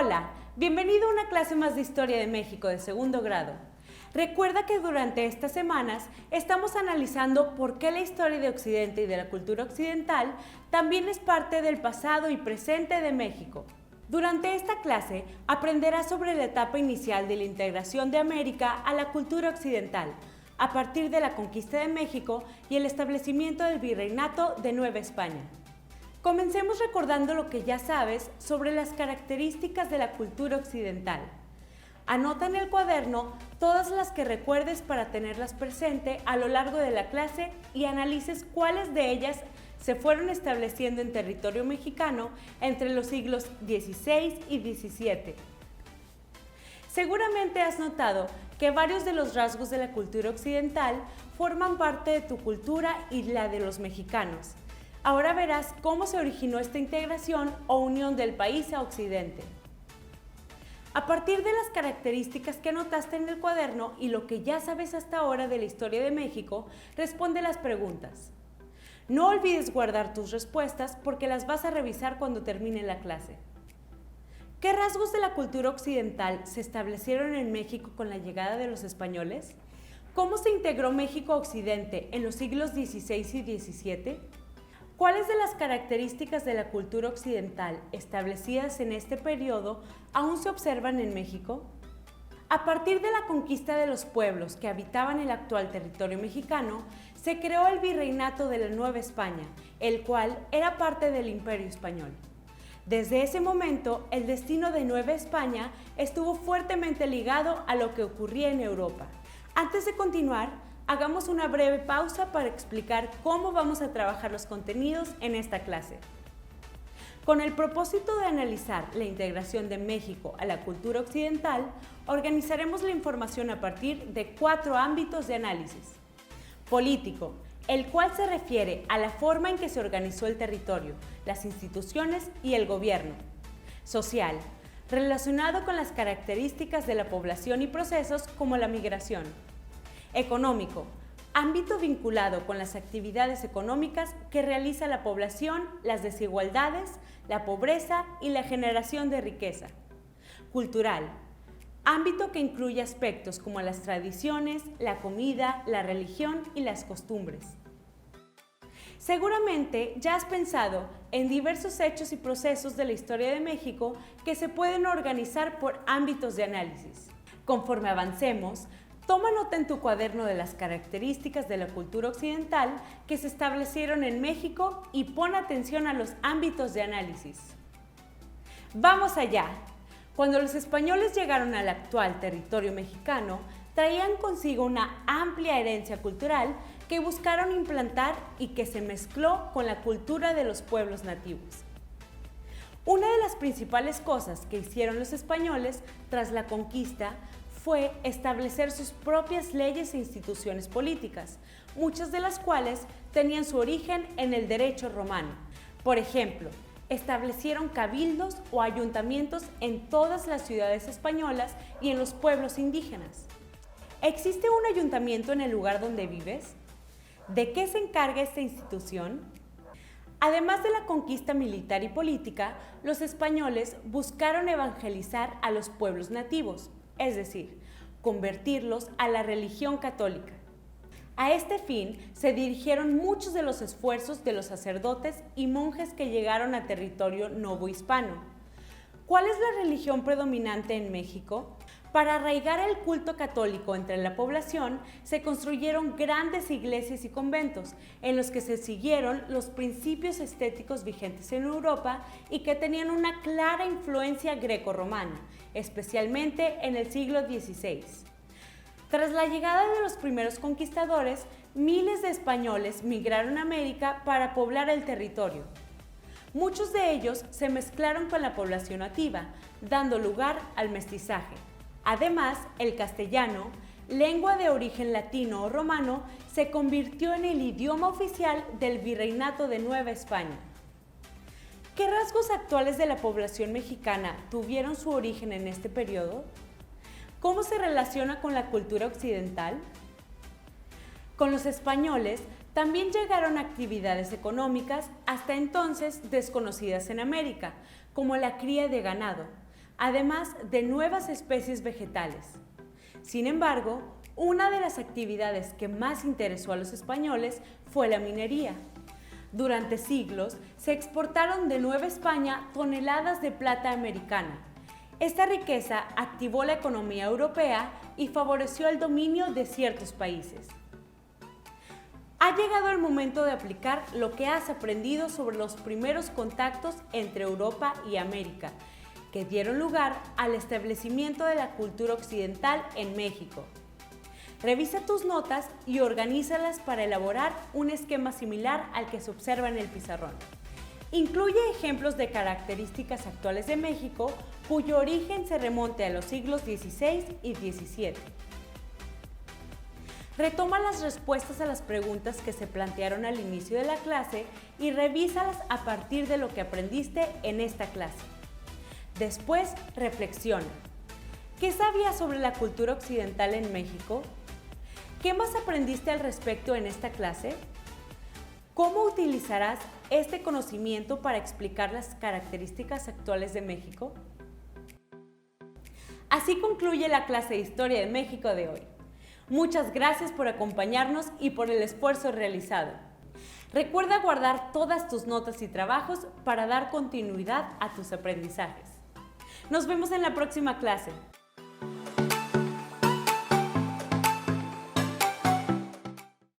Hola, bienvenido a una clase más de Historia de México de segundo grado. Recuerda que durante estas semanas estamos analizando por qué la historia de Occidente y de la cultura occidental también es parte del pasado y presente de México. Durante esta clase aprenderás sobre la etapa inicial de la integración de América a la cultura occidental, a partir de la conquista de México y el establecimiento del Virreinato de Nueva España. Comencemos recordando lo que ya sabes sobre las características de la cultura occidental. Anota en el cuaderno todas las que recuerdes para tenerlas presente a lo largo de la clase y analices cuáles de ellas se fueron estableciendo en territorio mexicano entre los siglos XVI y XVII. Seguramente has notado que varios de los rasgos de la cultura occidental forman parte de tu cultura y la de los mexicanos. Ahora verás cómo se originó esta integración o unión del país a Occidente. A partir de las características que anotaste en el cuaderno y lo que ya sabes hasta ahora de la historia de México, responde las preguntas. No olvides guardar tus respuestas porque las vas a revisar cuando termine la clase. ¿Qué rasgos de la cultura occidental se establecieron en México con la llegada de los españoles? ¿Cómo se integró México a Occidente en los siglos XVI y XVII? ¿Cuáles de las características de la cultura occidental establecidas en este periodo aún se observan en México? A partir de la conquista de los pueblos que habitaban el actual territorio mexicano, se creó el Virreinato de la Nueva España, el cual era parte del Imperio Español. Desde ese momento, el destino de Nueva España estuvo fuertemente ligado a lo que ocurría en Europa. Antes de continuar, hagamos una breve pausa para explicar cómo vamos a trabajar los contenidos en esta clase. Con el propósito de analizar la integración de México a la cultura occidental, organizaremos la información a partir de 4 ámbitos de análisis. Político, el cual se refiere a la forma en que se organizó el territorio, las instituciones y el gobierno. Social, relacionado con las características de la población y procesos como la migración. Económico, ámbito vinculado con las actividades económicas que realiza la población, las desigualdades, la pobreza y la generación de riqueza. Cultural, ámbito que incluye aspectos como las tradiciones, la comida, la religión y las costumbres. Seguramente ya has pensado en diversos hechos y procesos de la historia de México que se pueden organizar por ámbitos de análisis. Conforme avancemos, toma nota en tu cuaderno de las características de la cultura occidental que se establecieron en México y pon atención a los ámbitos de análisis. ¡Vamos allá! Cuando los españoles llegaron al actual territorio mexicano, traían consigo una amplia herencia cultural que buscaron implantar y que se mezcló con la cultura de los pueblos nativos. Una de las principales cosas que hicieron los españoles tras la conquista fue establecer sus propias leyes e instituciones políticas, muchas de las cuales tenían su origen en el derecho romano. Por ejemplo, establecieron cabildos o ayuntamientos en todas las ciudades españolas y en los pueblos indígenas. ¿Existe un ayuntamiento en el lugar donde vives? ¿De qué se encarga esta institución? Además de la conquista militar y política, los españoles buscaron evangelizar a los pueblos nativos, es decir, convertirlos a la religión católica. A este fin se dirigieron muchos de los esfuerzos de los sacerdotes y monjes que llegaron a territorio novohispano. ¿Cuál es la religión predominante en México? Para arraigar el culto católico entre la población, se construyeron grandes iglesias y conventos, en los que se siguieron los principios estéticos vigentes en Europa y que tenían una clara influencia grecorromana, especialmente en el siglo XVI. Tras la llegada de los primeros conquistadores, miles de españoles migraron a América para poblar el territorio. Muchos de ellos se mezclaron con la población nativa, dando lugar al mestizaje. Además, el castellano, lengua de origen latino o romano, se convirtió en el idioma oficial del Virreinato de Nueva España. ¿Qué rasgos actuales de la población mexicana tuvieron su origen en este periodo? ¿Cómo se relaciona con la cultura occidental? Con los españoles también llegaron actividades económicas hasta entonces desconocidas en América, como la cría de ganado. además de nuevas especies vegetales. Sin embargo, una de las actividades que más interesó a los españoles fue la minería. Durante siglos se exportaron de Nueva España toneladas de plata americana. Esta riqueza activó la economía europea y favoreció el dominio de ciertos países. Ha llegado el momento de aplicar lo que has aprendido sobre los primeros contactos entre Europa y América, que dieron lugar al establecimiento de la cultura occidental en México. Revisa tus notas y organízalas para elaborar un esquema similar al que se observa en el pizarrón. Incluye ejemplos de características actuales de México cuyo origen se remonte a los siglos XVI y XVII. Retoma las respuestas a las preguntas que se plantearon al inicio de la clase y revísalas a partir de lo que aprendiste en esta clase. Después, reflexiona. ¿Qué sabías sobre la cultura occidental en México? ¿Qué más aprendiste al respecto en esta clase? ¿Cómo utilizarás este conocimiento para explicar las características actuales de México? Así concluye la clase de Historia de México de hoy. Muchas gracias por acompañarnos y por el esfuerzo realizado. Recuerda guardar todas tus notas y trabajos para dar continuidad a tus aprendizajes. Nos vemos en la próxima clase.